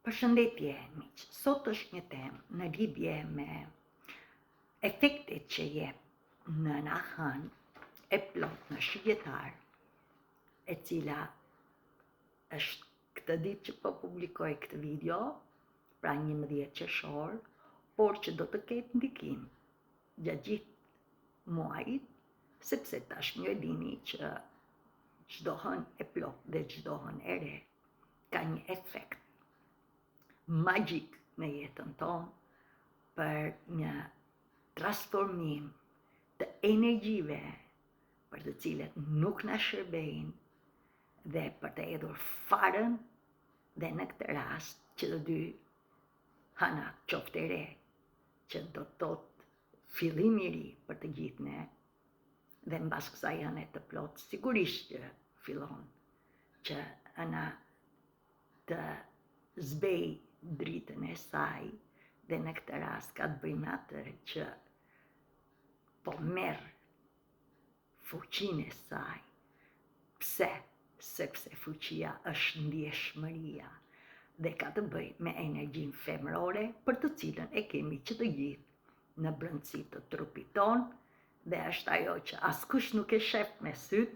Përshëndetje, miq. Sot është një temë në lidhje me efektet që jep në nahën e plot në shqiptar, e cila është këtë ditë që po publikoj këtë video, pra 11 qershor, por që do të ketë ndikim gjatë gjithë muajit, sepse tashmë e dini që çdo hënë e plot dhe çdo hënë e re ka një efekt magjik në jetën tonë për një transformim të energjive për të cilët nuk na shërbejnë dhe për të hedhur farën dhe në këtë rast që të dy hënat qoftë e re, që do të thotë fillim i ri për të gjithë ne, dhe mbas kësaj hëne të plot sigurisht që fillon që hëna të zbej dritën e saj, dhe në këtë rast ka të bëjmë atë që po merr fuqinë e saj. Pse? Sepse fuqia është ndjeshmëria dhe ka të bëjë me energjinë femërore për të cilën e kemi që të gjithë në brendësi të trupit tonë, dhe është ajo që askush nuk e shef me syt,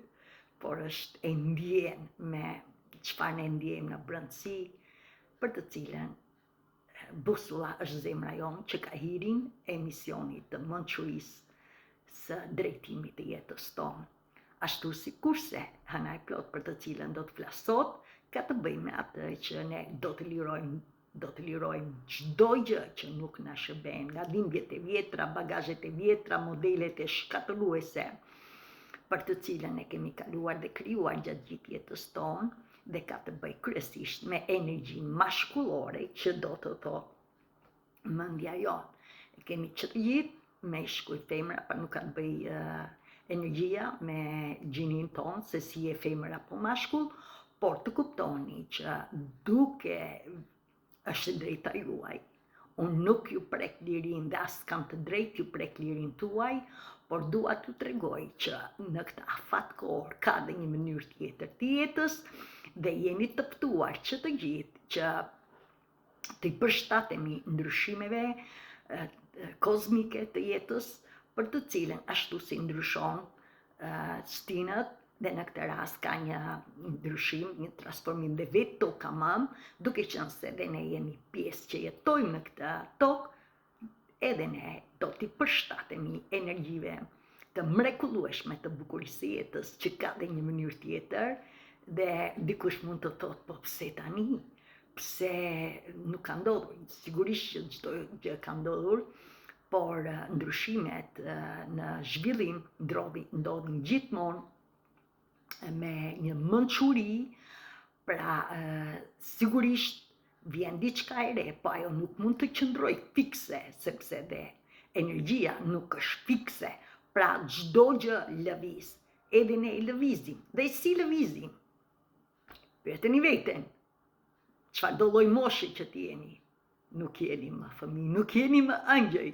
por është e ndjen me çfarë ne ndjejmë në brendësi, për të cilën busulla është zemra jonë që ka hirin e misionit të mençurisë së drejtimit të jetës tonë. Ashtu si kurse hëna e plot për të cilën do të flas sot, ka të bëjë me atë që ne do të lirojmë çdo gjë që nuk na shërben, nga dhimbjet e vjetra, bagazhet e vjetra, modelet e shkatëruese për të cilën e kemi kaluar dhe krijuar gjatë gjithë jetës tonë, dhe ka të bëjë kryesisht me energjinë mashkullore që do të thotë mendja jonë. E kemi që të gjithë me shkujt femra, pa nuk ka të bëjë energjia me gjinin tonë, se si e femër apo mashkull, por të kuptoni që duke është drejta juaj. Unë nuk ju prek lirin dhe as kam të drejt ju prek lirin tuaj, por dua t'ju tregoj që në këtë afat kohor ka dhe një mënyrë tjetër të jetës, dhe jeni të ftuar që të gjithë që të i përshtatemi ndryshimeve kozmike të jetës, për të cilën ashtu si ndryshon stinët, dhe në këtë rast ka një ndryshim, një transformim dhe vetë toka mamë, duke qenë se dhe ne jemi pjesë që jetojmë në këtë tokë, edhe ne do t'i përshtatemi energjive të mrekullueshme të bukurisë së jetës, që ka dhe një mënyrë tjetër, dhe dikush mund të thotë, po pse tani? Pse nuk ka ndodhur? Sigurisht që çdo gjë ka ndodhur, por ndryshimet në zhvillim ndodhin gjithmonë me një mençuri, pra sigurisht vjen diçka e re, po ajo nuk mund të qëndrojë fikse, sepse dhe energjia nuk është fikse, pra çdo gjë lëviz, edhe ne lëvizim, dhe si lëvizim? Pyeteni veten, çfarë do lloj moshe që t'jeni? Nuk jeni më fëmijë, nuk jeni më ëngjëj,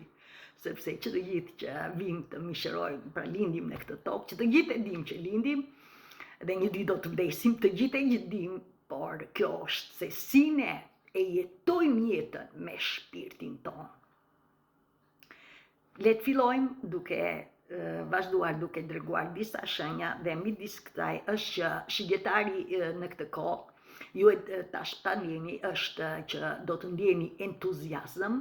sepse që të gjithë që vim të mishërojmë, pra lindim në këtë tokë, që të gjithë e dim që lindim, dhe një ditë do të vdesim, të gjithë e dim, por kjo është se si ne e jetojmë jetën me shpirtin tonë. Le të fillojmë duke vazhduar duke dërguar disa shenja, dhe midis kësaj është që shigjetari në këtë kohë, ju e tash ta ndjeni, është që do të ndjeni entuziazëm,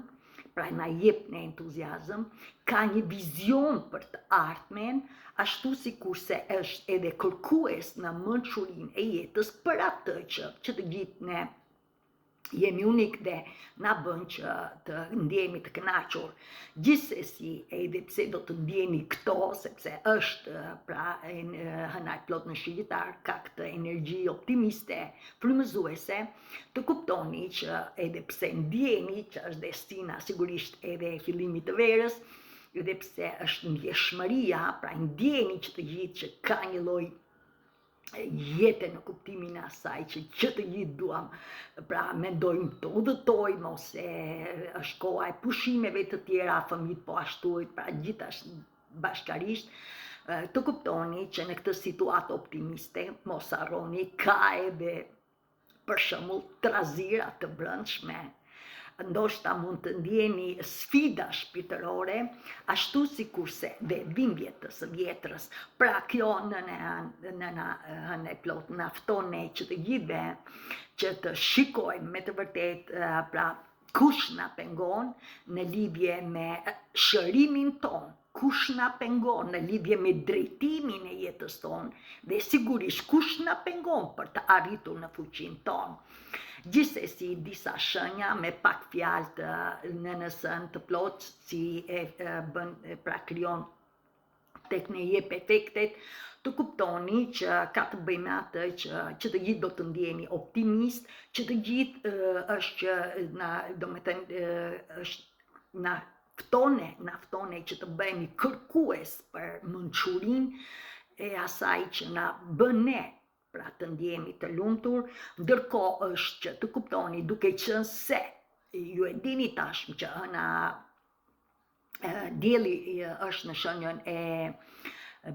pra na jep në entuziazëm, ka një vizion për të ardhmen, ashtu si kurse është edhe kërkues në mençurinë e jetës për atë që të gjithë ne jemi unik dhe na bën që të ndjehemi të kënaqur. Gjithsesi, edhe pse do të ndjeni këto, sepse është pra hëna e plot në shqiptar, ka këtë energji optimiste, frymëzuese, të kuptoni që edhe pse ndjeni që është destina sigurisht edhe fillimi të verës, edhe pse është ndjeshmëria, pra ndjeni që të gjithë që ka një lloj jetë në kuptimin e asaj që të gjithë duam, pra mendojmë të udhëtojmë, ose është koha e pushimeve të tjera, fëmijët po ashtu, pra gjithashtu bashkarisht, të kuptoni që në këtë situatë optimiste, mos harroni, ka edhe për shembull trazira të brendshme, ndoshta mund të ndjeni sfida shpirtërore, ashtu sikurse dhe dhimbje të së vjetrës. Pra kjo nëna e plot na fton ne që të gjithëve që të shikojmë me të vërtet pra kush na pengon në lidhje me shërimin ton, kush na pengon në lidhje me drejtimin e jetës tonë dhe sigurisht kush na pengon për të arritur në fuqinë tonë. Gjithsesi disa shenja me pak fjalë të nënësën të plot si e bën pra krijon tek ne jep efektet, të kuptoni që ka të bëjë me atë që të gjithë do të ndjeni optimist, që të gjithë është që na ftone që të bëhemi kërkues për mençurinë e asaj që na bën ne pra të ndjemi të lumtur, ndërkohë është që të kuptoni duke qenë se ju e dini tashmë që hëna dielli është në shenjën e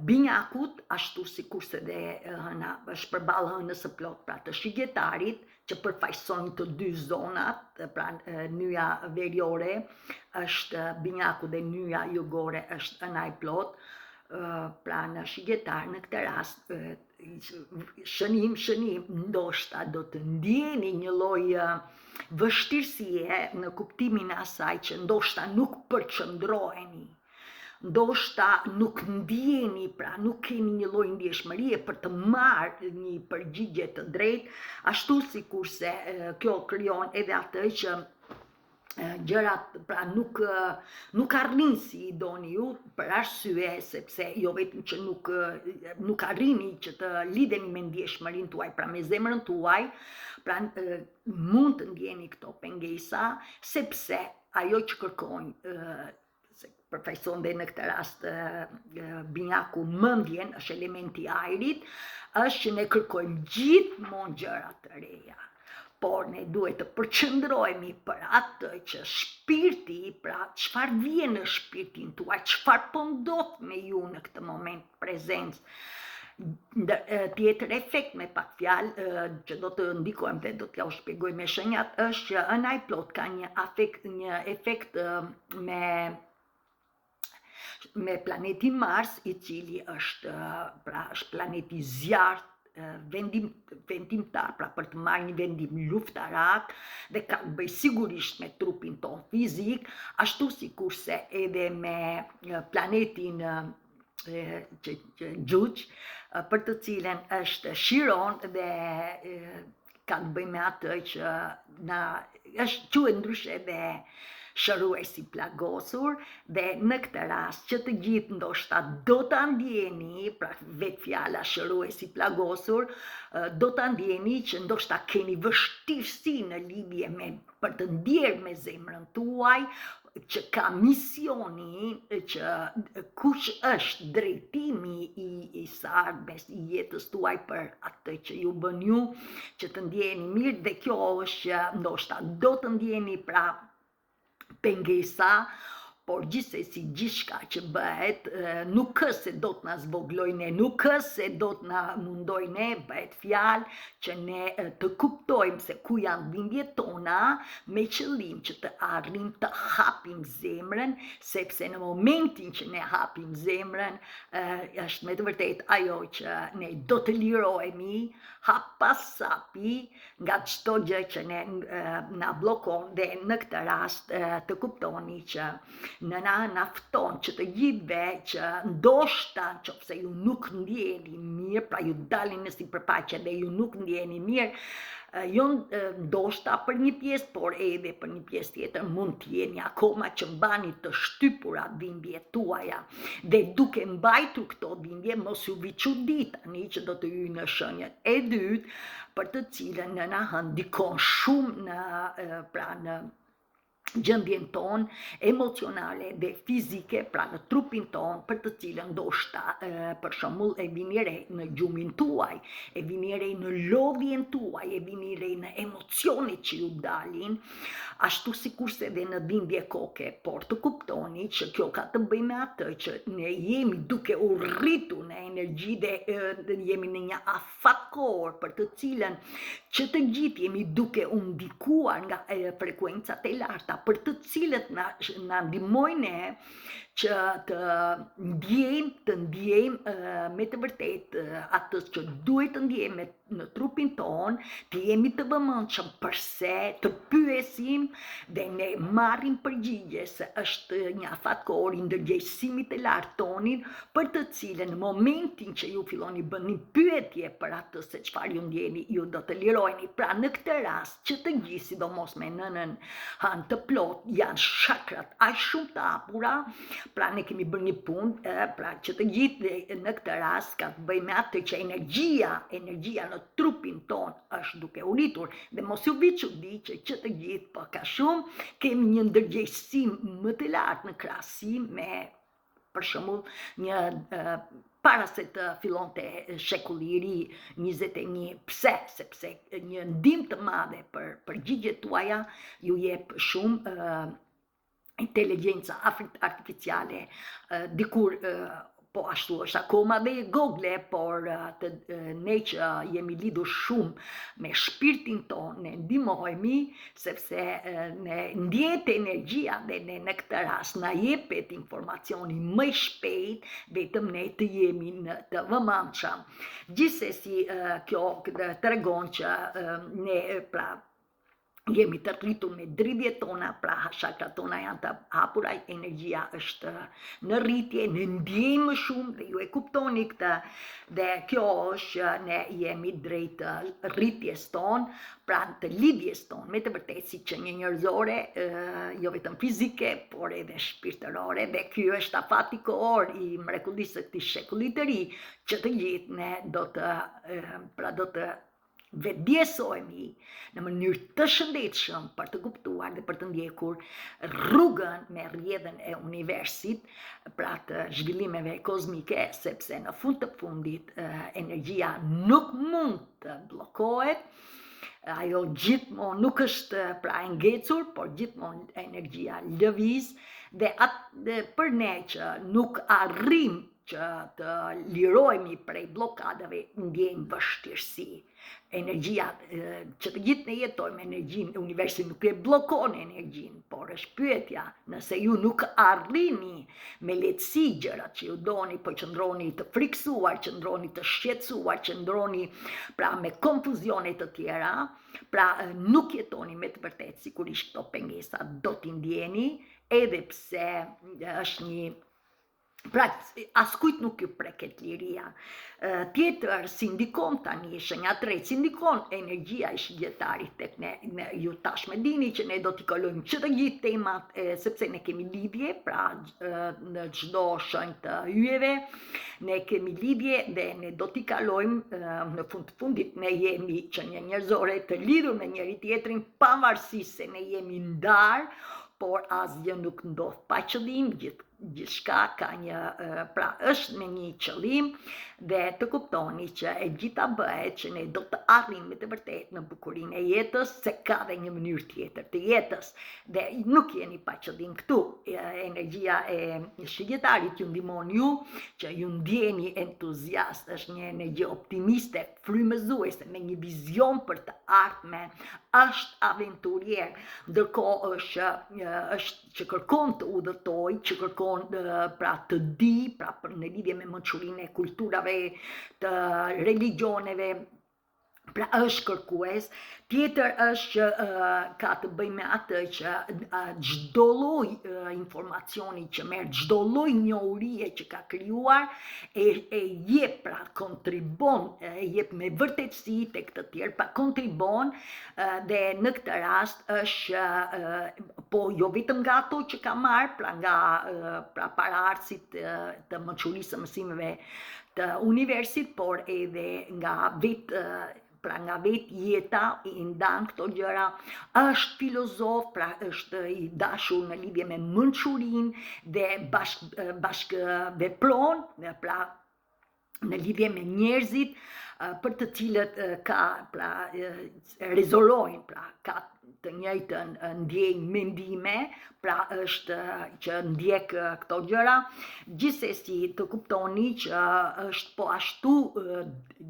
binjakut, ashtu sikurse dhe hëna është përballë hënës së plot pra të shigjetarit, që përfaqësojnë të dy zonat, pra nyja veriore është binjaku dhe nyja jugore është hëna e plot. Pra në shigjetar në këtë rast shënim ndoshta do të ndjeni një lloj vështirësie në kuptimin e asaj që ndoshta nuk përqendroheni, ndoshta nuk ndjeni, pra nuk keni një lloj ndjeshmërie për të marrë një përgjigje të drejtë, ashtu sikurse kjo krijon edhe atë që gjërat pra nuk arrin si i doni ju, për arsye sepse jo vetëm që nuk arrini që të lidheni me ndjeshmërinë tuaj, pra me zemrën tuaj, pra mund të ndjeni këto pengesa, sepse ajo që kërkojnë përfaqëson dhe në këtë rast binjaku mendjen, është elementi i ajrit, është që ne kërkojmë gjithmonë gjëra të reja. Por ne duhet të përqendrohemi për atë që shpirti, pra çfarë vjen në shpirtin tuaj, çfarë po ndodh me ju në këtë moment prezencë. Tjetër efekt me pak fjalë që do të ndikojmë dhe do t'ja u shpjegoj me shenjat është që hëna e plot ka një efekt me planetin Mars, i cili është planeti zjarrt, vendimtar, pra për të marrë një vendim luftarak dhe ka të bëjë sigurisht me trupin ton fizik, ashtu sikurse edhe me planetin Gjuq, për të cilën është Chiron dhe ka të bëjë me atë që është quhet ndryshe dhe shëruesi plagosur, dhe në këtë rast që të gjithë ndoshta do ta ndjeni, pra vetë fjala shëruesi plagosur, do ta ndjeni që ndoshta keni vështirësi në lidhje për të ndjerë me zemrën tuaj, që ka misioni që kush është drejtimi i së ardhmes i jetës tuaj për atë që ju bën ju, që të ndjeni mirë, dhe kjo është që ndoshta do të ndjeni pra pengesa, por gjithsesi gjithçka që bëhet nuk është se do të na zvoglojë ne, nuk është se do të na mundojë ne, bëhet fjalë që ne të kuptojmë se ku janë dhimbjet tona, me qëllim që të arrim të hapim zemrën, sepse në momentin që ne hapim zemrën, është me të vërtet ajo që ne do të lirohemi hap pas hapi nga çdo gjë që ne na bllokon, dhe në këtë rast të kuptoni që nëna na fton që të gjithëve që ndoshta nëse ju nuk ndjeni mirë, pra ju dalin në sipërfaqe dhe ju nuk ndjeni mirë, jo ndoshta për një pjesë, por edhe për një pjesë tjetër mund të jeni akoma që mbani të shtypura dhimbjet tuaja, dhe duke mbajtur këto dhimbje mos ju vi çuditani që do të hyjë në shenjën e dytë, për të cilën nëna ndikon shumë në gjendjen tonë emocionale dhe fizike, pra në trupin tonë, për të cilën ndoshta për shembull e vini re në gjumin tuaj, e vini re në lodhjen tuaj, e vini re në emocionet që ju dalin, ashtu sikurse edhe në dhimbje koke, por të kuptoni që kjo ka të bëjë me atë që ne jemi duke u rritur në energji dhe jemi në një afat kohor për të cilën që të gjithë jemi duke u ndikuar nga frekuencat e larta, për të cilët na ndihmojnë që të ndjejmë me të vërtet atë që duhet të ndjejmë në trupin ton, të jemi të vëmendshëm përse të pyesim dhe ne marrim përgjigje se është një afat kohor i ndërgjegjësimit të lartë tonin, për të cilën në momentin që ju filloni bëni pyetje për atë se çfarë ju ndjeni, ju do të liroheni. Pra në këtë rast që të gjithë, sidomos me nënën han të plot, janë chakrat aq shumë të hapura, pra ne kemi bërë një punë, pra që të gjithë në këtë rast ka të bëjë me atë që energjia në trupin ton është duke u rritur, dhe mos ju vi çudi që të gjithë po ka shumë kemi një ndërgjegjësim më të lartë në krahasim me, për shembull, një para se të fillonte shekulli i ri 21. Pse? Sepse një ndihmë të madhe për përgjigjet tuaja ju jep shumë inteligjenca artificiale, dikur po ashtu është akoma dhe Google, por ne që jemi lidhur shumë me shpirtin tonë, ne ndihmohemi sepse ne ndjehet energjia dhe ne në këtë rast na jepet informacioni më shpejt, vetëm ne të jemi të vëmendshëm. Gjithsesi kjo tregon që ne pra jemi të rritur me dridhjet tona, pra chakrat tona janë të hapura, energjia është në rritje, ne ndjejmë më shumë dhe ju e kuptoni këtë, dhe kjo është ne jemi drejt rritjes tonë, pra të lidhjes tonë, me të vërtetë si që një njerëzore, jo vetëm fizike, por edhe shpirtërore, dhe ky është afati kohor i mrekullisë së këtij shekulli të ri, që të gjithë ne do të vetëdijsohemi në mënyrë të shëndetshëm për të kuptuar dhe për të ndjekur rrugën me rrjedhën e universit, pra të zhvillimeve kozmike, sepse në fund të fundit energjia nuk mund të bllokohet, ajo gjithmonë nuk është pra e ngecur, por gjithmonë energjia lëviz, dhe për ne që nuk arrim që të lirohemi prej blokadave, ndjejmë vështirësi. Energjia që të gjithë ne jetojmë energjinë, universi nuk e bllokon energjinë, por është pyetja, nëse ju nuk arrini me lehtësi gjërat që ju doni, po qëndroni të friksuar, qëndroni të shqetësuar, qëndroni pra me konfuzione të tjera, pra nuk jetoni me të vërtetë sigurisht këto pengesa do t'i ndjeni, edhe pse është një, pra askujt nuk ju preket liria. Tjetër, si ndikon tani, shenja tretë, si ndikon energjia e shigjetarit tek ne, ju tashmë dini që ne do t'i kalojmë që të gjithë temat, sepse ne kemi lidhje, pra në çdo shenjë të hyjeve, ne kemi lidhje dhe ne do t'i kalojmë në fund të fundit, ne jemi që një njerëzore të lidhur me njëri tjetrin, pavarësisht se ne jemi ndarë, por asgjë nuk ndodh pa qëllim, gjithçka ka një, pra është me një qëllim, dhe të kuptoni që e gjitha bëhet që ne do të arrijmë me të vërtetë në bukurinë e jetës, se ka dhe një mënyrë tjetër të jetës, dhe nuk jeni pa qëllim këtu. Energjia e shigjetarit ju ndihmon ju që ju ndjeni entuziast, është një energji optimiste, frymëzuese, me një vizion për të ardhmen, është aventurier, ndërkohë është që kërkon të udhëtoj, që kërkon pra të di, pra në lidhje me mençurinë e kulturave, të religioneve, pra është kërkues. Tjetër është që ka të bëjë me atë që çdo lloj informacioni që merr, çdo lloj njohurie që ka krijuar, e jep, pra kontribon, e jep me vërtetësi tek të tjerë, pra kontribon, dhe në këtë rast është po jo vetëm nga ato që ka marrë, pra nga paraardhësit të mençurisë së mësimeve të universit, por edhe nga vetë jeta i ndan këto gjëra. Është filozof, pra është i dashur në lidhje me mençurinë dhe bashkëvepron, pra në lidhje me njerëzit për të cilët rezolojnë, pra ka të njëjtën ndjenjë, mendime, pra është që ndjek këto gjëra. Gjithsesi të kuptoni që është po ashtu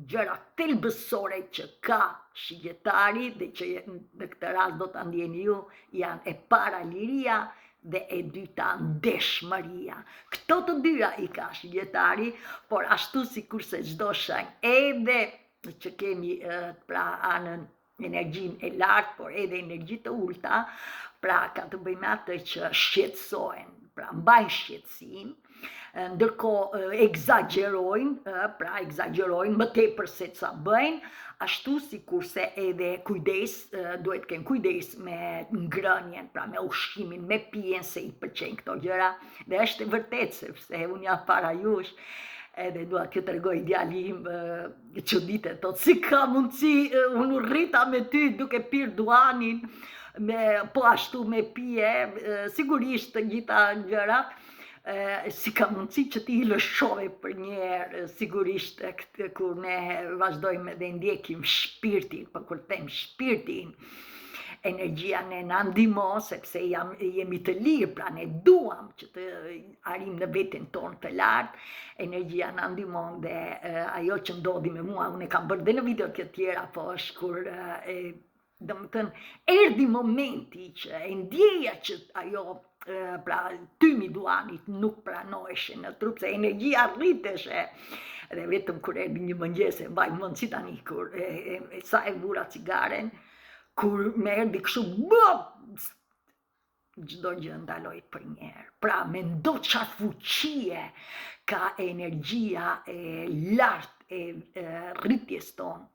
gjëra thelbësore që ka shigjetari dhe që në këtë rast do ta ndjeni ju, janë e para liria dhe e dyta ndeshmëria. Këto të dyja i ka shigjetari, por ashtu sikurse çdo shenjë, edhe që kemi pra anën energjinë e lartë, por edhe energji të ulta, pra ka të bëjmë atë që shqetësohen, pra mbajnë shqetësinë, ndërkohë egzagjerojnë, pra egzagjerojnë më tepër se sa bëjnë, ashtu sikurse edhe duhet kenë kujdes me ngrënien, pra me ushqimin, me pijen, se i pëlqejnë këto gjëra. Dhe është e vërtetë, sepse unë jam para jush, edhe dua t'ju tregoj djalim çuditë, thotë si ka mundësi unë rrita me ty duke pirë duanin, po ashtu me pije, sigurisht të gjitha gjërat, si ka mundësi që ti i lëshove për njerë, sigurisht kur ne vazhdojmë dhe ndjekim shpirtin, për kur them shpirtin, energjia ne na ndihmon, sepse jemi të lirë, pra ne duam që të arrim në veten tonë të lartë, energjia na ndihmon dhe ajo që ndodhi me mua, unë e kam bërë dhe në video të tjera, po është kur domethënë erdhi momenti që e ndjeja që ajo pra tymi duanit nuk pranoheshe në trup, se energjia rriteshe. Dhe vetëm kur erdhi një mëngjes, e mbaj mend si tani kur sa e vura cigaren, kur më erdhi kështu, çdo gjë ndaloi për një herë. Pra mendo çfarë fuqie ka energjia e lartë e rritjes tonë,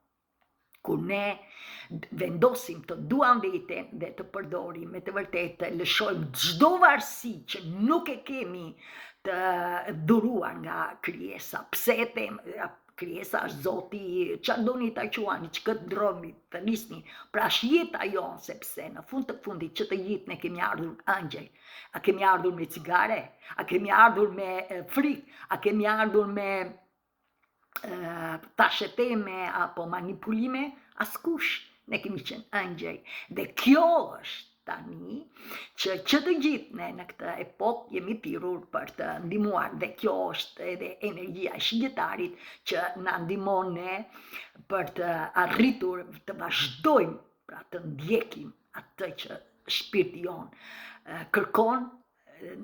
kur ne vendosim të duam veten dhe të përdorim me të vërtetë, të lëshojmë çdo varësi që nuk e kemi të dhuruar nga krijesa. Pse e them? Krijesa është Zoti, çfarë doni ta quani, ç'kët ndromi, të nisni. Pra është jeta jonë, sepse në fund të fundit që të gjithë ne kemi ardhur angjëj. A kemi ardhur me cigare? A kemi ardhur me frikë? A kemi ardhur me tasheteme apo manipulime? Askush. Ne kemi qenë angjëj. Dhe kjo është tani që të gjithë ne në këtë epokë jemi thirrur për të ndihmuar, dhe kjo është edhe energjia e shigjetarit që na ndihmon ne për të arritur të vazhdojmë, pra të ndjekim atë që shpirti jonë kërkon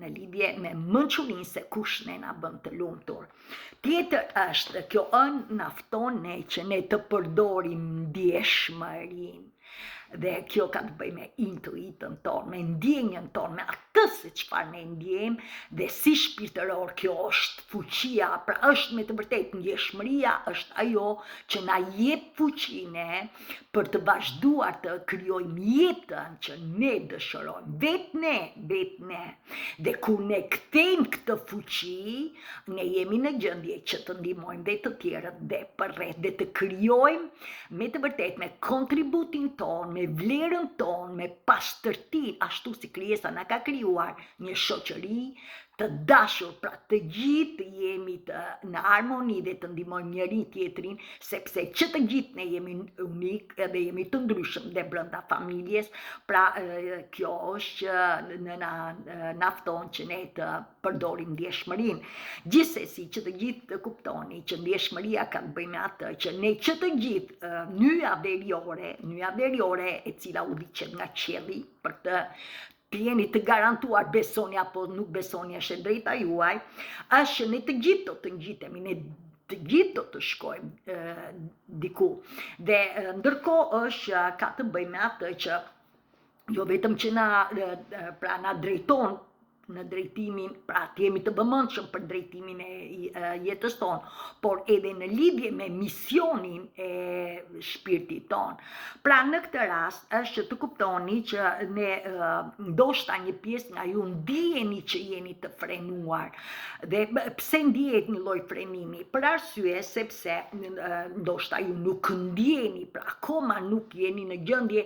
në lidhje me mençurinë se kush ne na bën të lumtur. Tjetër është, kjo na fton ne që ne të përdorim ndjeshmërinë. Dhe kjo ka të bëj me intuitën tonë, me ndjenjën tonë, me atë se çfarë ne ndjejmë, dhe si shpirtëror kjo është fuqia, pra është me të vërtetë ndjeshmëria është ajo që na jep fuqinë për të vazhduar të krijojmë jetën që ne dëshirojmë, vetë ne. Dhe kur ne kthejmë këtë fuqi, ne jemi në gjendje që të ndihmojmë dhe të tjerët dhe përreth, dhe të krijojmë me të vërtetë me kontributin tonë, me vlerën tonë, me pastërti, ashtu si krijesa na ka krijuar një shoqëri të dashur, pra të gjithë jemi në harmoni dhe të ndihmojmë njëri tjetrin, sepse që të gjithë ne jemi unik dhe jemi të ndryshëm dhe brenda familjes, pra kjo është që na fton që ne të përdorim ndjeshmërinë. Gjithsesi që të gjithë të kuptoni që ndjeshmëria ka të bëjë me atë që ne që të gjithë nyja veriore e cila udhëhet nga qielli për të jeni të garantuar, besoni apo nuk besoni, është e drejta juaj, është që ne të gjithë do të ngjitemi, ne të gjithë do të shkojmë diku. Dhe ndërkohë është ka të bëjë me atë që jo vetëm që na drejton në drejtimin, pra të jemi të vëmendshëm për drejtimin e jetës tonë, por edhe në lidhje me misionin e shpirtit tonë. Pra në këtë rast është që të kuptoni që ne ndoshta një pjesë nga ju ndjeni që jeni të frenuar. Dhe pse ndihet një lloj frenimi? Për arsye sepse ndoshta ju nuk ndjeni, pra akoma nuk jeni në gjendje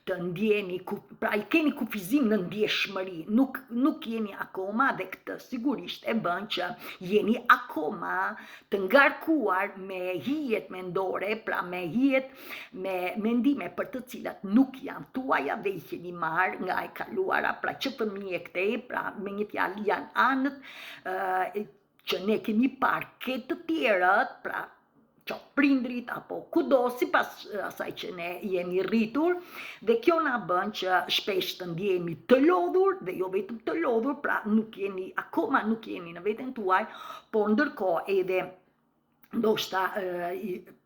të ndjeni, pra i keni kufizim në ndjeshmëri, nuk jeni akoma, dhe këtë sigurisht e bën që jeni akoma të ngarkuar me hijet mendore, pra me hijet me mendime për të cilat nuk janë tuaja dhe i keni marrë nga e kaluara, pra që fëmijë këtej, pra me një fjalë janë anët që ne kemi parë këtë të tjerët, pra që prindrit apo kudo sipas asaj që ne jemi rritur, dhe kjo na bën që shpesh të ndjehemi të lodhur, dhe jo vetëm të lodhur, pra akoma nuk jeni në veten tuaj, por ndërkohë edhe ndoshta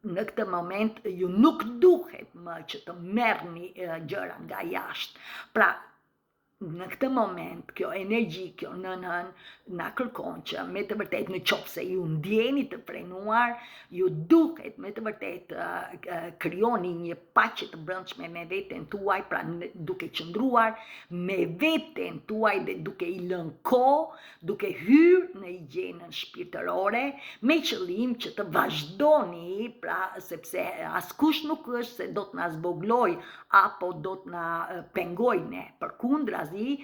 në këtë moment ju nuk duhet më që të merrni gjëra nga jashtë. Pra në këtë moment, kjo energji, kjo nënën, na kërkon që me të vërtet në qoftë se ju ndjeni të frenuar, ju duhet me të vërtet krijoni një paqe të brendshme me veten tuaj, pra duke qëndruar me veten tuaj dhe duke i lënë kohë, duke hyrë në higjienën shpirtërore, me qëllim që të vazhdoni, pra sepse askush nuk është se do të na zvogloj apo do të na pengoj ne. Përkundrazi,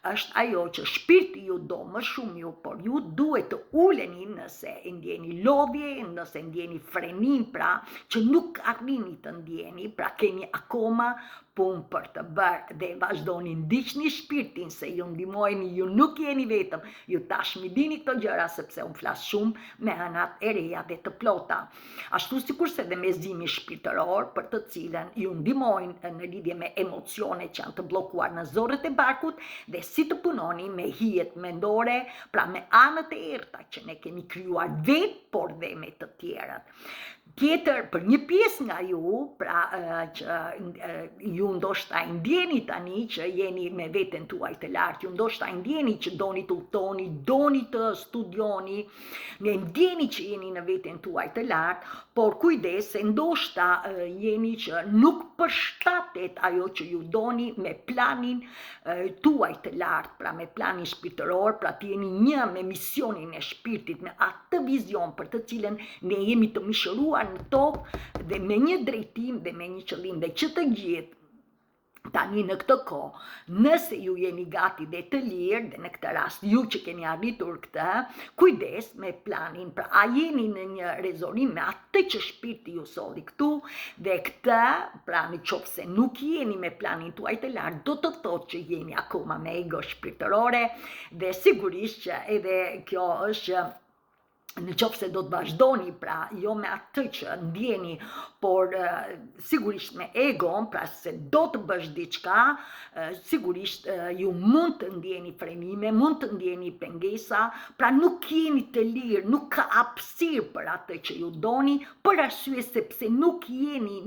është ajo që shpirti ju do më shumë ju, por ju duhet të uleni nëse ndjeni lodhje, nëse ndjeni frenim, pra që nuk arrini të ndjeni, pra keni akoma punë për të bërë, dhe vazhdoni ndiqni shpirtin se ju ndihmojeni, ju nuk jeni vetëm, ju tashmë dini këto gjëra sepse unë flas shumë me anat e reja dhe të plota. Ashtu sikurse dhe me zgjimi shpirtëror për të cilën ju ndihmojnë në lidhje me emocionet që janë të bllokuar në zorret e barkut, dhe si të punoni me hijet mendore, pra me anët e errta që ne kemi krijuar vetë, por dhe me të tjerët. Tjetër, për një pjesë nga ju, pra që ju ndoshta ndjeni tani që jeni me veten tuaj të lartë, ju ndoshta ndjeni që doni të udhtoni, doni të studioni, ne ndjeni që jeni në veten tuaj të lartë, por kujdes se ndoshta jeni që nuk përshtatet ajo që ju doni me planin tuaj të lartë, pra me planin shpirtëror, pra të jeni një me misionin e shpirtit, me atë vizion për të cilën ne jemi të mishëruar në tokë dhe me një drejtim dhe me një qëllim, dhe që të gjithë tani në këtë kohë, nëse ju jeni gati dhe të lirë, dhe në këtë rast ju që keni arritur këtë, kujdes me planin, pra a jeni në një rezonim me atë që shpirti ju solli këtu, dhe këtë, pra në qoftë se nuk jeni me planin tuaj të lartë, do të thotë që jeni akoma me ego shpirtërore, dhe sigurisht që edhe kjo është që në qoftë se do të vazhdoni, pra jo me atë që ndjeni, por sigurisht me egon, pra se do të bësh diçka, sigurisht ju mund të ndjeni frenime, mund të ndjeni pengesa, pra nuk jeni të lirë, nuk ka hapësirë për atë që ju doni, për arsye sepse nuk jeni,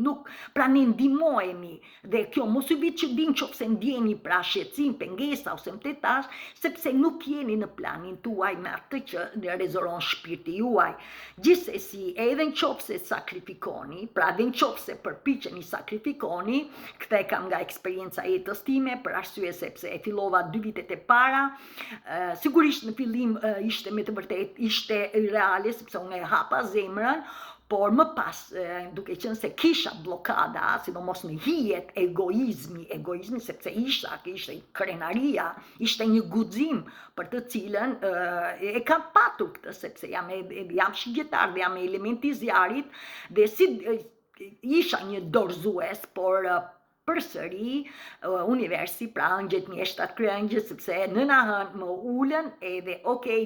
pra ne ndihmohemi, dhe kjo mos u vit që din qoftë ndjeni pra shqetësim, pengesa ose mtetash, sepse nuk jeni në planin tuaj me atë që rezoron shpirti juaj. Gjithsesi, edhe në qoftë se sakrifikoni, pra edhe në qoftë se përpiqeni sakrifikoni, këtë e kam nga eksperienca e jetës time, për arsye sepse e fillova 2 vitet e para, sigurisht në fillim ishte me të vërtet, ishte reale, sepse unë e hapa zemrën, por më pas, duke qenë se kisha blokada, sidomos në hijet egoizmi, sepse ishte krenaria, ishte një guxim për të cilën e kam patur këtë, sepse jam shigjetar dhe jam elementi zjarit, dhe si isha një dorëzues, por përsëri universi, pra ëngjët mjeshtat kryëngjët, sepse nëna hënë më ulën edhe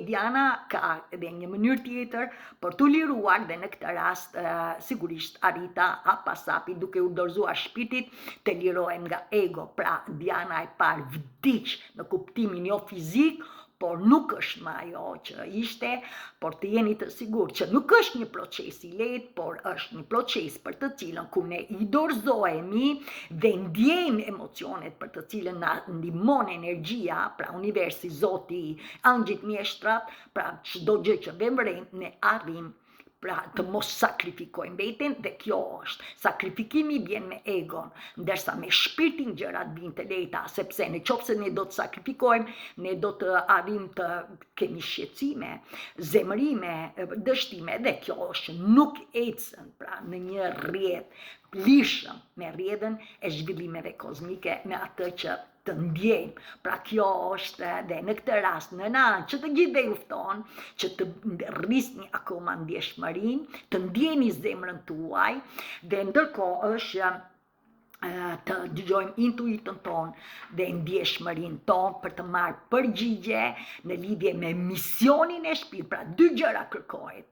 Diana ka edhe një mënyrë tjetër për t'u liruar, dhe në këtë rast sigurisht arrita hapasapi duke u dorëzuar shpirtit të lirohem nga ego, pra Diana e parë vdiq në kuptimin jo fizik, por nuk është më ajo që ishte, por të jeni të sigurt që nuk është një proces i lehtë, por është një proces për të cilën ku ne i dorëzohemi dhe ndjejmë emocionet për të cilën na ndihmon energjia, pra universi, Zoti, angjit mjeshtrat, pra çdo gjë që vëmërim ne arrim pra të mos sakrifikojmë veten, dhe kjo është. Sakrifikimi vjen me egon, ndërsa me shpirtin gjërat vijnë të lehta, sepse nëse ne do të sakrifikojmë, ne do të arrim të kemi shqetësime, zemërime, dështime, dhe kjo është nuk ecën pra në një rrjedh lishëm me rrjedhën e zhvillimeve kozmike, me atë që të ndjejmë. Pra kjo është dhe në këtë rast në anë që të gjithëve ju fton që të rrisni akoma ndjeshmërinë, të ndjeni zemrën tuaj, dhe ndërkohë është të dëgjojmë intuitën tonë dhe ndjeshmërinë tonë për të marrë përgjigje në lidhje me misionin e shpirtit. Pra dy gjëra kërkohet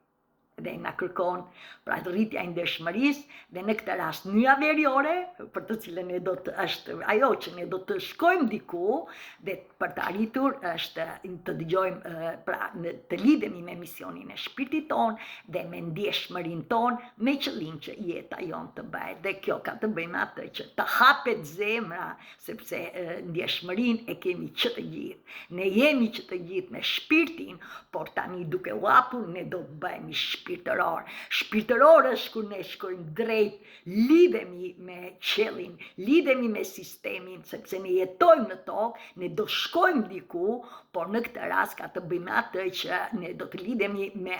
dhe na kërkon pra rritja e ndjeshmërisë, dhe në këtë rast nyja veriore për të cilën ne do të është ajo që ne do të shkojmë diku, dhe për të arritur është të dëgjojmë pra të lidhemi me misionin e shpirtit ton dhe me ndjeshmërinë ton, me qëllim që jeta jonë të bëhet, dhe kjo ka të bëjë me atë që të hapet zemra, sepse ndjeshmërinë e kemi që të gjithë. Ne jemi që të gjithë me shpirtin, por tani duke u hapur ne do të bëhemi shpirtëror. Shpirtëror është kur ne shkojmë drejt, lidhemi me qellin, lidhemi me sistemin, sepse ne jetojmë në tokë, ne do shkojmë diku, por në këtë rast ka të bëjmë atë që ne do të lidhemi me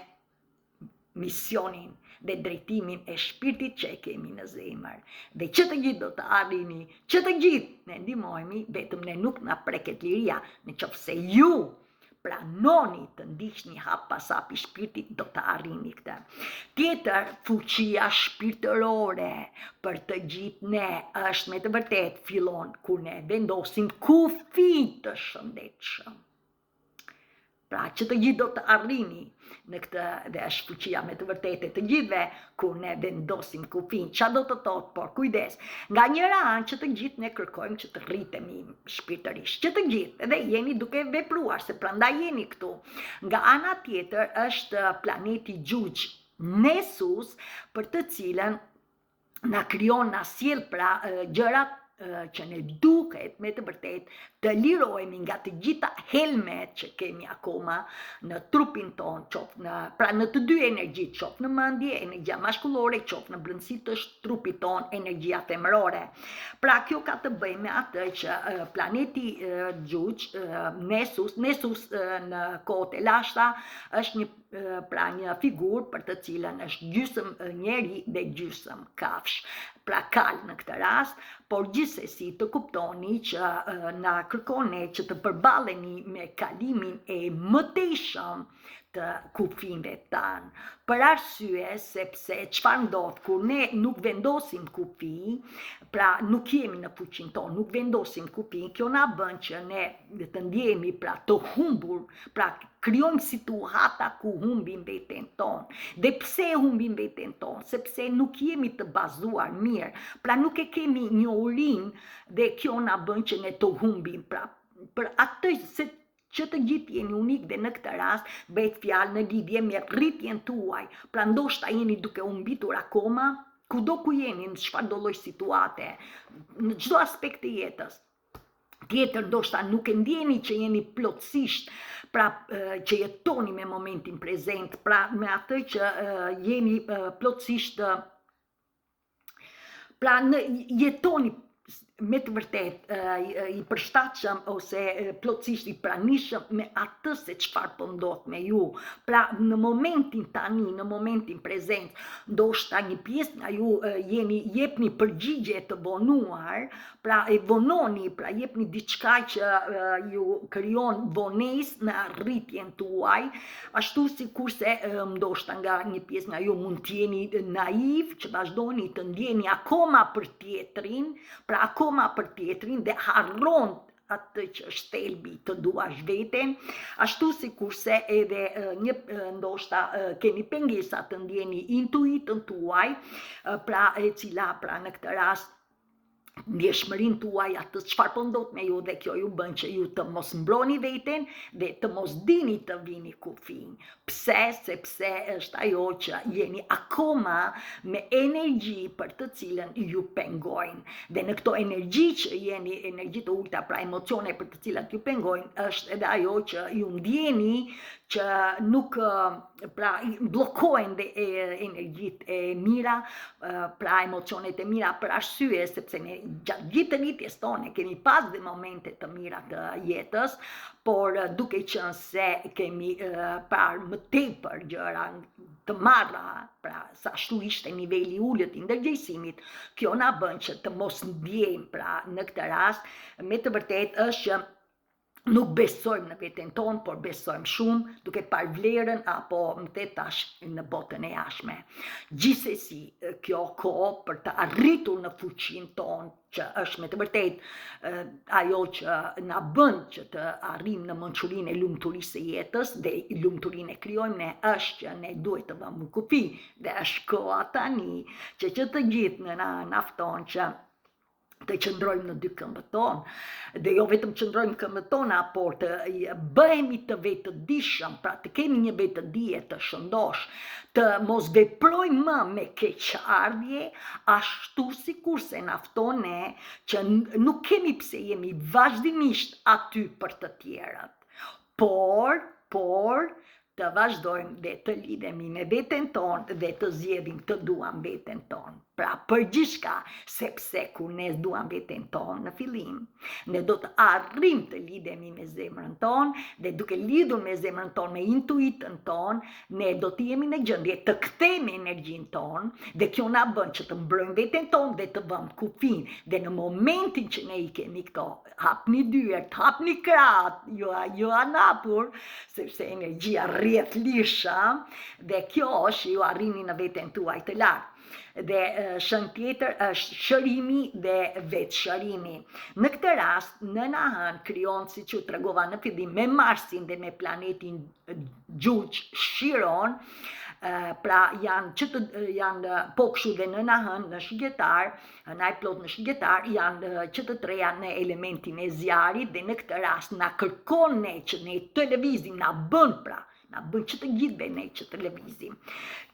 misionin dhe drejtimin e shpirtit që e kemi në zemër. Dhe që të gjithë do të arrini, që të gjithë ne ndihmojmë, vetëm ne nuk na preket liria, nëse ju pranoni të ndiqni hap pas hapi shpirtit, do të arrini këtë. Tjetër, fuqia shpirtërore për të gjithë ne është me të vërtet fillon kur ne vendosim kufi të shëndetshëm. Pra që të gjithë do të arrini në këtë, dhe është fuqia me të vërtetë të gjithëve kur ne vendosim kufin. Qa do të thotë, por kujdes, nga njëra anë që të gjithë ne kërkojmë që të rritemi shpirtërisht, që të gjithë, dhe jeni duke vepruar, se prandaj jeni këtu. Nga ana tjetër është planeti Gjugjë, Nesus, për të cilën na krijon, na sjell pra gjërat që ne duhet me të vërtet të lirohemi nga të gjitha helmet që kemi akoma në trupin ton, pra në të dy energjit, qoftë në mendje, energjia maskullore, qoftë në brendësi të trupit ton, energjia femërore. Pra kjo ka të bëjë me atë që planeti Gjugjë, Nesus në kohët e lashta është një figurë për të cilën është gjysëm njeri dhe gjysëm kafsh, pra kalë në këtë rast, por gjithsesi të kuptoni që na kërkon ne që të përballeni me kalimin e mëtejshëm të kufive tanë. Për arsye sepse çfarë ndodh kur ne nuk vendosim kufi, pra nuk jemi në fuqin tonë, nuk vendosim kufi, kjo na bën që ne të ndjehemi pra të humbur, pra krijojmë situata ku humbim veten tonë. Dhe pse humbim veten tonë? Sepse nuk jemi të bazuar mirë, pra nuk e kemi njohurinë, dhe kjo na bën që ne të humbim. Pra për atë që të gjithë jeni unik, dhe në këtë rast bëhet fjalë në lidhje me rritjen tuaj. Pra ndoshta jeni duke humbitur akoma, kudo ku jeni, në çfarëdo lloj situate, në çdo aspekt të jetës. Tjetër, ndoshta nuk e ndjeni që jeni plotësisht, pra që jetoni me momentin prezent, pra me atë që jeni plotësisht, pra jetoni me të vërtet i përshtatshëm ose plotësisht i pranishëm me atë se çfarë po ndodh me ju. Pra në momentin tani, në momentin prezent, ndoshta një pjesë nga ju jepni përgjigje të vonuar, pra e vononi, pra jepni diçka që ju krijon vonesë në arritjen tuaj, ashtu sikurse ndoshta nga një pjesë nga ju mund të jeni naiv, që vazhdoni të ndjeni akoma për tjetrin, pra akoma për tjetrin, dhe harron atë që është thelbi të duash veten, ashtu sikurse edhe ndoshta keni pengesa të ndjeni intuitën tuaj, pra e cila pra në këtë rast ndjeshmërinë tuaj, atë çfarë po ndodh me ju dhe kjo ju bën që ju të mos mbroni veten dhe të mos dini të vini kufij. Pse? Sepse është ajo që jeni akoma me energji për të cilën ju pengojnë. Dhe në këto energji që jeni, energji të ulta, pra emocione për të cilat ju pengojnë, është edhe ajo që ju ndjeni që nuk pra bllokohen dhe energjitë e mira, pra emocionet e mira, për arsye sepse ne gjatë gjithë të rritjes tone kemi pas dhe momente të mira të jetës, por duke qenë se kemi parë më tepër gjëra të marra, pra sa ashtu ishte niveli ulët i ndërgjegjësimit, kjo na bën që të mos ndjejmë, pra në këtë rast me të vërtetë është që nuk besojmë në veten tonë, por besojmë shumë duke parë vlerën apo më the tash në botën e jashtme. Gjithsesi, kjo kohë për të arritur në fuqinë tonë, që është me të vërtetë ajo që na bën që të arrijmë në mençurinë e lumturisë së jetës dhe lumturinë e krijojmë ne, është që ne duhet të vëmë kufi dhe është koha tani që të gjithë në nafton që të qëndrojmë në dy këmbët tonë, dhe jo vetëm qëndrojmë këmbët tona, por të bëhemi të vetëdijshëm, pra të kemi një vetëdije të shëndosh, të mos veprojmë më me keqardhje, ashtu sikurse na fton ne që nuk kemi pse jemi vazhdimisht aty për të tjerët, por të vazhdojmë dhe të lidhemi me veten tonë dhe të zgjedhim të duam veten tonë. Pra për gjithçka, sepse kur ne duam veten tonë në fillim, ne do të arrijmë të lidhemi me zemrën tonë dhe duke lidhur me zemrën tonë, me intuitën tonë, ne do të jemi në gjendje të kthejmë energjinë tonë dhe kjo na bën që të mbrojmë veten tonë dhe të vëmë kufin. Dhe në momentin që ne i kemi këto, hapni dyert, hapni krahët, ju anapur, sepse energjia rrjedh lisha dhe kjo është ju arrini në veten tuaj të lartë. Dhe shën tjetër është shërimi dhe vetëshërimi. Në këtë rast, nëna Hënë krijon, siç ju tregova në fillim, me Marsin dhe me planetin Gjugjë, Shiron, pra janë po kështu dhe nëna Hënë në shigjetar, Hëna e plot në shigjetar, janë që të treja në elementin e zjarit dhe në këtë rast na kërkon ne që ne të lëvizim, na bën që të gjithve ne që të lëvizim.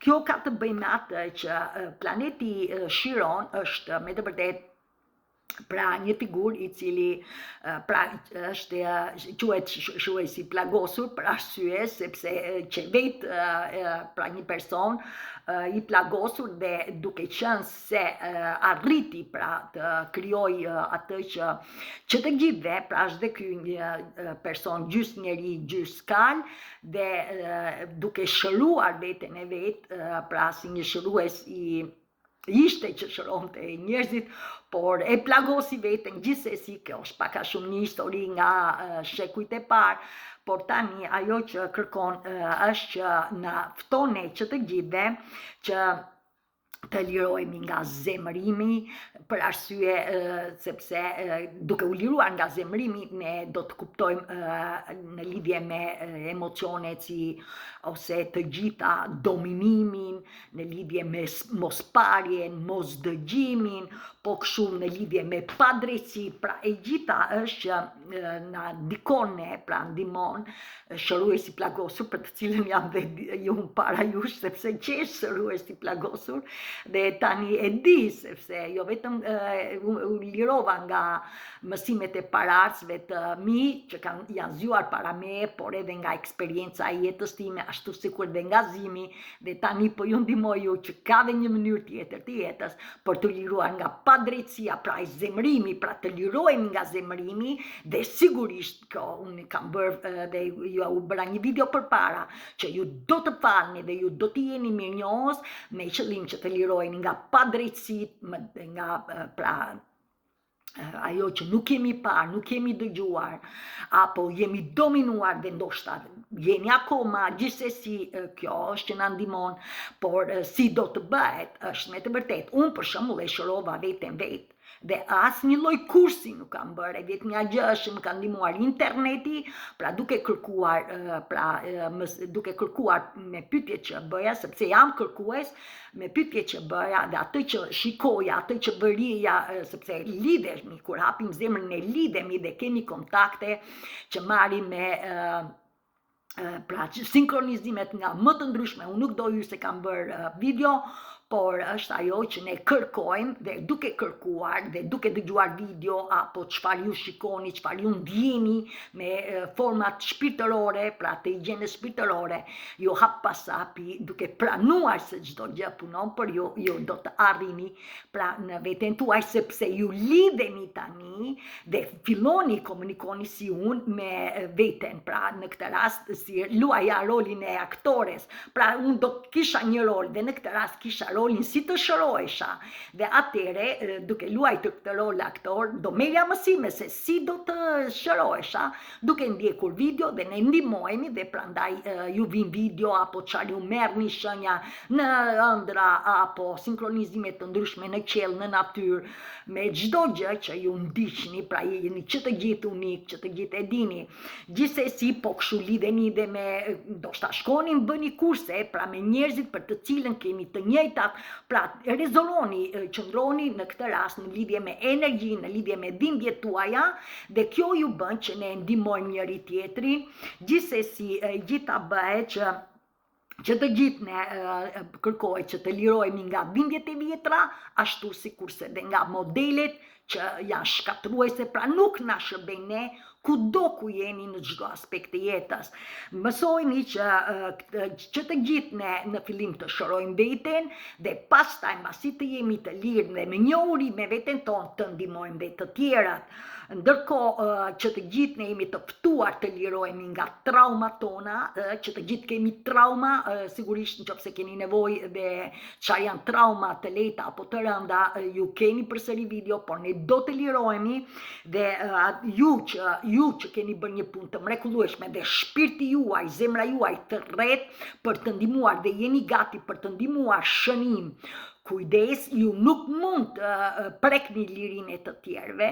Kjo ka të bëjë me atë që planeti Shiron është me të vërtetë pra një figur i cili pra është quhet shuesi plagosur për arsye sepse që vetë pra një person i plagosur dhe duke qenë se arriti pra të krijoj atë që të gjithve, pra është dhe ky një person gjys njeri, gjys kal, dhe duke shëruar veten e vet, pra si një shërues ishte që shëronte njerëzit, por e plagosi veten. Gjithsesi kjo është pak a shumë një histori nga shekujt e parë, por tani ajo që kërkon është që na fton ne që të gjithve që të lirohemi nga zemërimi, për arsye sepse duke u liruar nga zemërimi ne do të kuptojmë në lidhje me emocionet ose të gjitha dominimin, në lidhje me mosparjen, mosdëgjimin, po kështu në lidhje me padrejtësi, pra e gjitha është që na ndikon ne, pra ndihmon shëruesi plagosur, për të cilën jam dhe ju para jush, sepse qesh shëruesi plagosur, dhe tani e di sepse jo vetëm u lirova nga mësimet e pararsve të mi që janë zgjuar para me, por edhe nga eksperienca e jetës time, ashtu sikur dhe nga zimi, dhe tani po ju ndihmoj ju që ka dhe një mënyrë tjetër të jetës për të liruar nga padrejtësia, pra i zemërimi, pra të lirohemi nga zemërimi, dhe sigurisht kjo unë kam bërë dhe ju u bëra një video përpara që ju do të falni dhe ju do të jeni mirënjohës me qëllim që të liroheni nga padrejtësitë, nga pra ajo që nuk kemi parë, nuk kemi dëgjuar, apo jemi dominuar dhe ndoshta jeni akoma, gjithsesi kjo është që na ndihmon, por si do të bëhet është me të vërtetë. Unë për shembull e shërova veten vet, Dhe asnjë lloj kursi nuk kam bërë, vetëm një gjë është më ka ndihmuar interneti, pra duke kërkuar me pyetje që bëja, sepse jam kërkues, me pyetje që bëja dhe atë që shikoja, atë që bërija, sepse lidhemi, kur hapim zemrën e lidhemi dhe kemi kontakte që marrim me pra sinkronizimet nga më të ndryshme. Unë nuk do hyrë se kam bërë video, por është ajo që ne kërkojmë dhe duke kërkuar dhe duke dëgjuar video apo çfarë ju shikoni, çfarë ju ndjeni me format shpirtërore, pra të higjienës shpirtërore, ju hap pas hapi duke pranuar se çdo gjë punon për ju, ju do të arrini pra në veten tuaj, sepse ju lidheni tani dhe filloni komunikoni si unë me veten, pra në këtë rast si luaja rolin e aktores, pra unë do të kisha një rol dhe në këtë rast kisha rolin si të shërohesha dhe atëre duke luajtur këtë rol aktor do merja mësime se si do të shërohesha duke ndjekur video dhe ne ndihmohemi dhe prandaj ju vin video apo çfarë ju merrni shenja në ëndra apo sinkronizime të ndryshme në qiell, në natyrë, me çdo gjë që ju ndiqni, pra jeni që të gjithë unik, që të gjithë e dini. Gjithsesi po kështu lidheni dhe me ndoshta shkonin bëni kurse pra me njerëzit për të cilën keni të njëjtat, pra rezononi, qëndroni në këtë rast në lidhje me energji, në lidhje me dhimbjet tuaja dhe kjo ju bën që ne ndihmojmë njëri tjetrin. Gjithsesi gjitha bëhet që të gjithë ne kërkohet që të lirohemi nga dhimbjet e vjetra, ashtu sikurse dhe nga modelet që janë shkatruese, pra nuk na shërbejnë ne kudo ku jeni në çdo aspekt të jetës. Mësojni që të gjithë ne në fillim të shërojmë veten dhe pastaj mbasi të jemi të lirë dhe me njohuri me veten tonë të ndihmojmë dhe të tjerat. Ndërkohë që të gjithë ne jemi të ftuar të lirohemi nga traumat tona, që të gjithë kemi trauma, sigurisht nëse keni nevojë dhe çfarë janë trauma të lehta apo të rënda, ju keni përsëri video, por ne do të lirohemi dhe ju që keni bërë një punë të mrekullueshme dhe shpirti juaj, zemra juaj të rretë për të ndihmuar dhe jeni gati për të ndihmuar shënim. Kujdes, ju nuk mund të prekni lirinë e të tjerëve,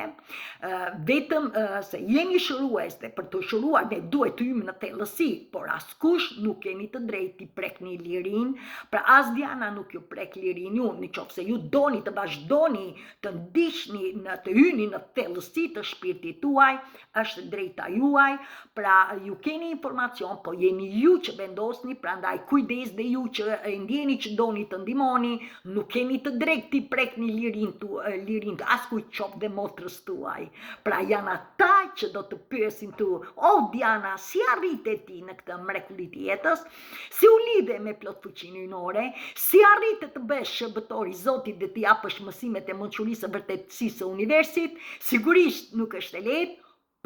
vetëm se jeni shërues dhe për të shëruar ne duhet të hyjmë në thellësi, por askush nuk keni të drejtë të prekni lirinë, pra as Diana nuk ju prek lirinë ju, nëse ju doni të vazhdoni të ndiqni të hyni në thellësi të shpirtit tuaj, është drejta juaj, pra ju keni informacion, po jeni ju që vendosni, prandaj kujdes dhe ju që ndjeni që doni të ndihmoni, nuk keni të drejtë ti prekni lirinë askujt qoftë dhe motrës tuaj. Pra janë ata që do të pyesin tu, o Diana, si arrite ti në këtë mrekulli të jetës, si u lidhe me plot fuqinë hyjnore, si arrite të bësh shërbëtor i Zotit dhe të japësh mësimet e mençurisë së vërtetësisë së universit, sigurisht nuk është e lehtë,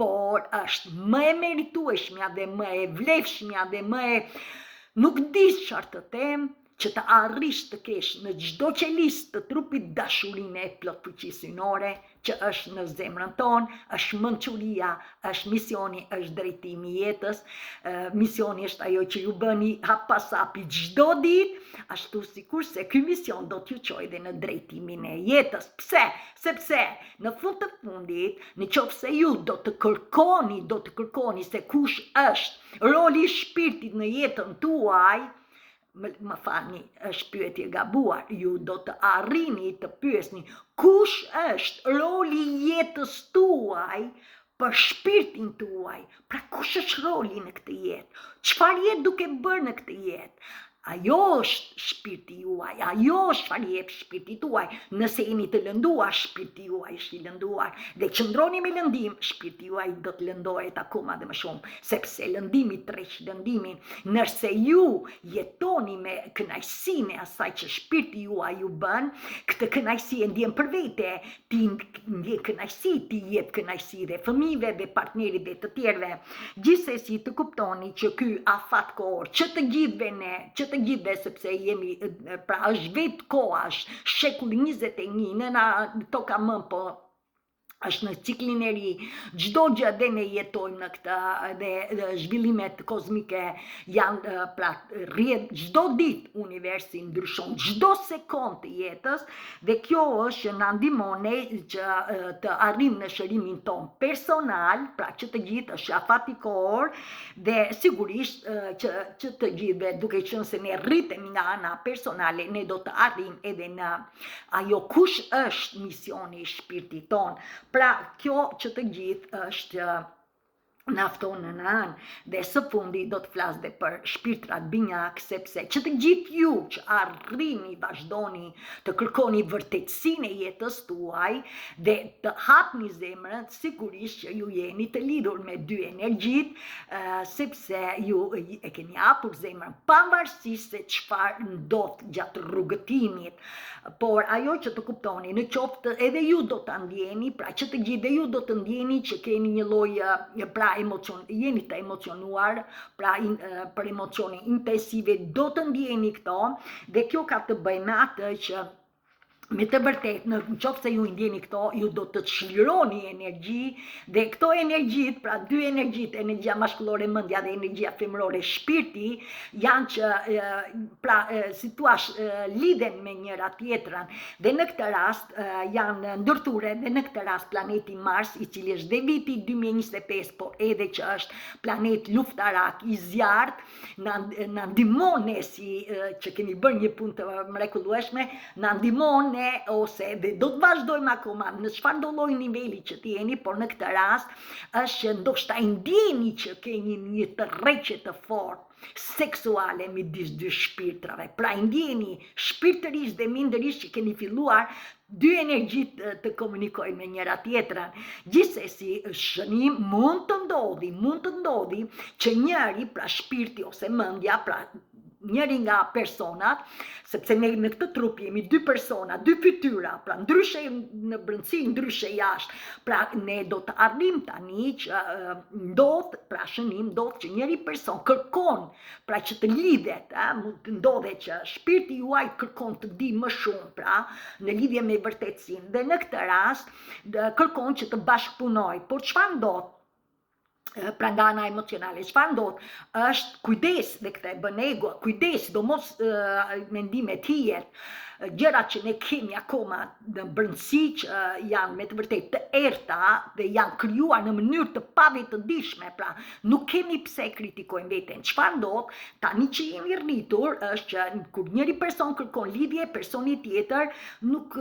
por është më e meritueshmja dhe më e vlefshmja dhe më e nuk di çfarë të them, që të arrish të kesh në çdo qelistë të trupit dashurinë e plot fuqisë hyjnore që është në zemrën tonë, është mençuria, është misioni, është drejtimi i jetës. Misioni është ajo që ju bëni hap pas hapi çdo ditë, ashtu sikurse ky mision do t'ju çojë dhe në drejtimin e jetës. Pse? Sepse në fund të fundit, nëse ju do të kërkoni se kush është roli i shpirtit në jetën tuaj, më falni, është pyetje gabuar, ju do të arrini të pyesni kush është roli i jetës tuaj për shpirtin tuaj, pra kush është roli në këtë jetë, çfarë je duke bërë në këtë jetë. Ajo është shpirti juaj, ajo është çfarë jep shpirti tuaj. Nëse jeni të lënduar, shpirti juaj është i lënduar dhe qëndroni me lëndim, shpirti juaj do të lëndohet akoma dhe më shumë, sepse lëndimi tërheq lëndimin. Nëse ju jetoni me kënaqësinë asaj që shpirti juaj ju bën, këtë kënaqësi e ndjen për vete, ti ndjen kënaqësi, ti jep kënaqësi dhe fëmijëve dhe partnerit dhe të tjerëve. Gjithsesi të kuptoni që ky afat kohor, që të gjithëve ne, që të gjithëve sepse jemi, pra është vetë koha, është shekulli 21, nëna toka më, po është në ciklin e ri, çdo gjë dhe ne jetojmë në këtë dhe zhvillimet kozmike janë rrjedh çdo ditë universi ndryshon, çdo sekond të jetës dhe kjo është që na ndihmon ne që të arrijmë në shërimin ton personal, pra që të gjithë është afatikor dhe sigurisht që të gjithë duke qenë se ne rritemi nga ana personale, ne do të arrijmë edhe në ajo kush është misioni i shpirtit ton. Pra, kjo që të gjithë është nafton në anë dhe së fundi do të flas dhe për shpirtrat binjak, sepse që të gjithë ju që arrini vazhdoni të kërkoni vërtetësinë e jetës tuaj dhe të hapni zemrën, sigurisht që ju jeni të lidhur me dy energjit, sepse ju e keni hapur zemrën pavarësisht se çfarë ndodh gjatë rrugëtimit. Por ajo që të kuptoni, në qoftë edhe ju do ta ndjeni, pra që të gjithë ju do të ndjeni që keni një lloj pra jeni të emocionuar, pra për emocione intensive do të ndjeni këto dhe kjo ka të bëjë me atë që me të vërtet, në qoftë se ju ndjeni këto, ju do të çlironi energji dhe këto energjit, pra dy energjit, energjia maskullore mendja dhe energjia femërore shpirti, janë që pra si thua lidhen me njëra tjetrën dhe në këtë rast janë ndërthurë dhe në këtë rast planeti Mars, i cili është dhe viti 2025, por edhe që është planet luftarak i zjarrt, na ndihmon ne si që kemi bërë një punë të mrekullueshme, na ndihmon ose dhe do të vazhdojmë akoma në çfarë do lloj niveli që të jeni, por në këtë rast është që ndoshta i ndjeni që keni një tërheqje të fortë seksuale midis dy shpirtrave. Pra i ndjeni shpirtërisht dhe mindërisht që keni filluar dy energjit të komunikojnë me njëra tjetrën. Gjithsesi, shënim mund të ndodhi që njëri, pra shpirti ose mendja, pra njëri nga personat, sepse ne në këtë trup jemi dy persona, dy fytyra, pra ndryshe në brendësi, ndryshe jashtë. Pra ne do të arrim tani që pra shënim ndodh që njëri person kërkon, pra që të lidhet, mund të ndodhet që shpirti juaj kërkon të di më shumë, pra në lidhje me vërtetësinë dhe në këtë rast kërkon që të bashkëpunoj. Por çfarë ndodh? Pra nga ana emocionale, çfarë ndodh është kujdes dhe këtë e bën ego, kujdes, do mos mendimet hijet, gjërat që ne kemi akoma në brendësi që janë me të vërtetë të errta dhe janë krijuar në mënyrë të pavetëdijshme, pra nuk kemi pse kritikojmë veten. Çfarë ndodh? Tani që jemi rritur është që kur njëri person kërkon lidhje, personi tjetër nuk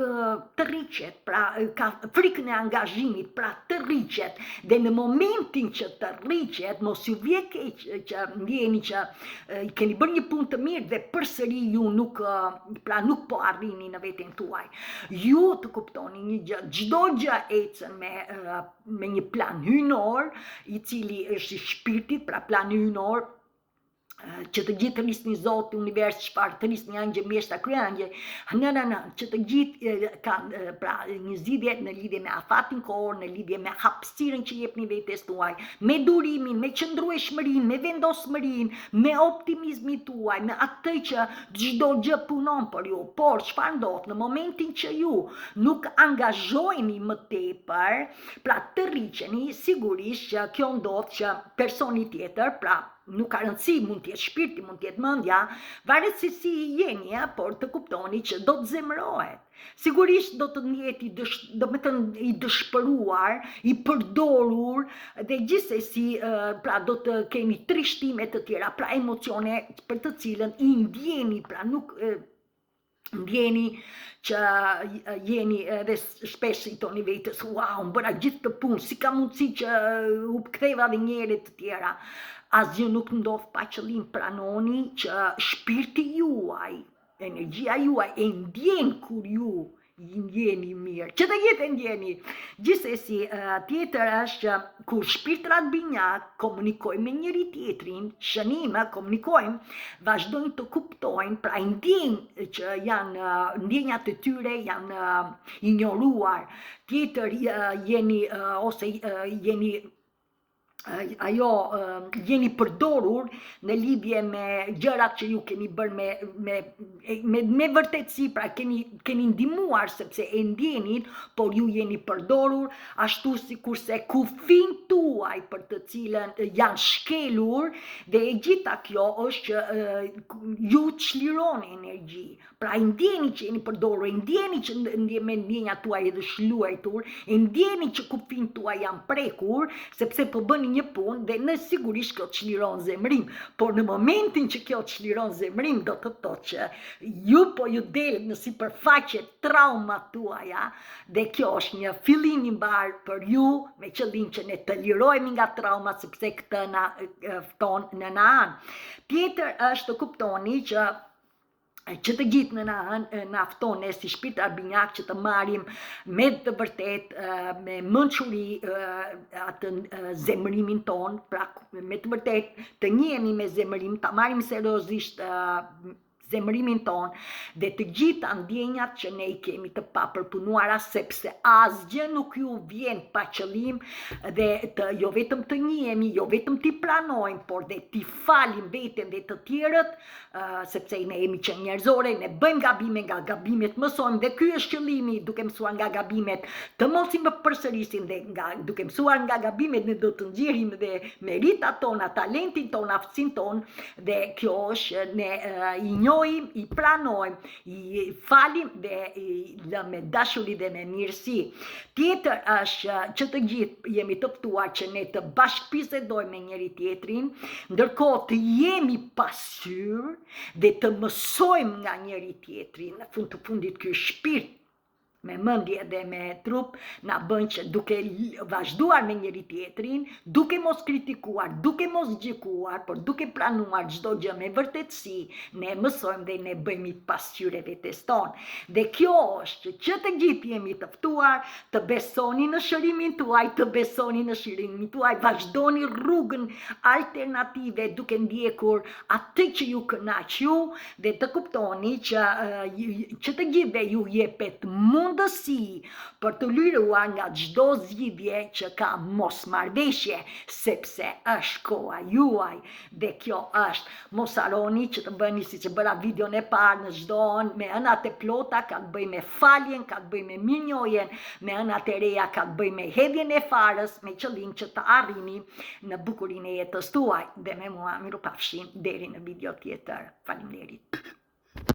tërriqet, pra ka frikën e angazhimit, pra tërriqet dhe në momentin që tërriqet, mos ju vje keq që ndjeni që keni bërë një punë të mirë dhe përsëri ju nuk po arrini në veten tuaj. Ju të kuptoni një gjë, çdo gjë ecën me një plan hyjnor, i cili është i shpirtit, pra plani hyjnor, që të gjithë të rrisni Zoti, univers, çfarë të rrisni angjë, mjeshta, kryangje, që të gjithë kanë pra një zgjidhje në lidhje me afatin kohor, në lidhje me hapësirën që jepni vetes tuaj, me durimin, me qëndrueshmërinë, me vendosmërinë, me optimizmin tuaj, me atë që çdo gjë punon për ju. Por çfarë ndodh në momentin që ju nuk angazhoheni më tepër, pra të rriqeni, sigurisht që kjo ndodh që personi tjetër, pra nuk ka rëndësi, mund t'jetë shpirti, mund t'jetë mendja, varet se si jeni, por të kuptoni që do të zemërohet. Sigurisht do të ndjeti i dëshpëruar, i përdorur dhe gjithsesi pra do të keni trishtime të tjera, pra emocione për të cilën i ndjeni, pra nuk ndjeni që jeni edhe shpesh i toni vetës, wow, më bëra gjithë të punë, si ka mundësi që u ktheva dhe njëre të tjera. Asgjë nuk ndodh pa qëllim, pranoni që shpirti juaj, energjia juaj e ndjen kur ju ndjeni mirë, që të gjithë e ndjeni. Gjithsesi, tjetër është që kur shpirtrat binjak komunikojnë me njëri tjetrin, shënime komunikojnë, vazhdojnë të kuptojnë, pra ndjenjë që janë ndjenjat e tyre janë injoruar. Tjetër jeni jeni përdorur në lidhje me gjërat që ju keni bërë me vërtetësi, pra keni ndihmuar sepse e ndjenit, por ju jeni përdorur ashtu sikurse kufin tuaj për të cilën janë shkelur, dhe e gjitha kjo është që ju çlironi energji. Pra i ndjeni që jeni përdorur, i ndjeni që me ndjenjat tuaj edhe shluajtur, i ndjeni që kufin tuaj janë prekur, sepse po bëni një punë dhe në sigurisht kjo çliron zemrim, por në momentin që kjo çliron zemrim do të thotë që ju del në sipërfaqe traumat tuaja, dhe kjo është një fillim i mbar për ju me qëllim që ne të lirohemi nga traumat, sepse këtë na fton në anë. Tjetër është të kuptoni që të gjithë në anë na fton ne si shpirtar binjak që të marrim me të vërtet me mençuri atë zemrimin ton, pra me të vërtet të njihemi me zemrim, ta marrim seriozisht zemrimin ton dhe të gjitha ndjenjat që ne i kemi të papërpunuara, sepse asgjë nuk ju vjen pa qëllim, dhe jo vetëm të njihemi, jo vetëm t'i pranojmë, por dhe t'i falim veten dhe të tjerët, sepse ne jemi që njerëzore, ne bëjmë gabime, nga gabimet mësojmë, dhe ky është qëllimi, duke mësuar nga gabimet të mos i përsërisim, dhe duke mësuar nga gabimet ne do të nxjerrim dhe meritat tona, talentin ton, aftësinë ton, dhe kjo është ne i njohim, i pranojmë, i falim dhe me dashuri dhe me mirësi. Tjetër është që të gjithë jemi të ftuar që ne të bashkëbisedojmë me njëri tjetrin, ndërkohë të jemi pasyr dhe të mësojmë nga njëri tjetri. Në fund të fundit ky shpirt me mendje dhe me trup na bën që duke vazhduar me njëri tjetrin, duke mos kritikuar, duke mos gjykuar, por duke pranuar çdo gjë me vërtetësi, ne mësojmë dhe ne bëjmë pasqyrë vetes tonë. Dhe kjo është që të gjithë jemi të ftuar të besoni në shërimin tuaj, të besoni në shërimin tuaj, vazhdoni rrugën alternative duke ndjekur atë që ju kënaq ju, dhe të kuptoni që të gjithëve ju jepet mundësi për të liruar nga çdo zgjidhje që ka mosmarrveshje, sepse është koha juaj, dhe kjo është. Mos harroni që të bëni siç e bëra videon e parë, në çdo anë me ënat e plota ka të bëjë me faljen, ka të bëjë me mirënjohjen, me ënat e reja ka të bëjë me hedhjen e farës, me qëllim që të arrini në bukurinë e jetës tuaj. Dhe me mua mirupafshim deri në video tjetër. Faleminderit.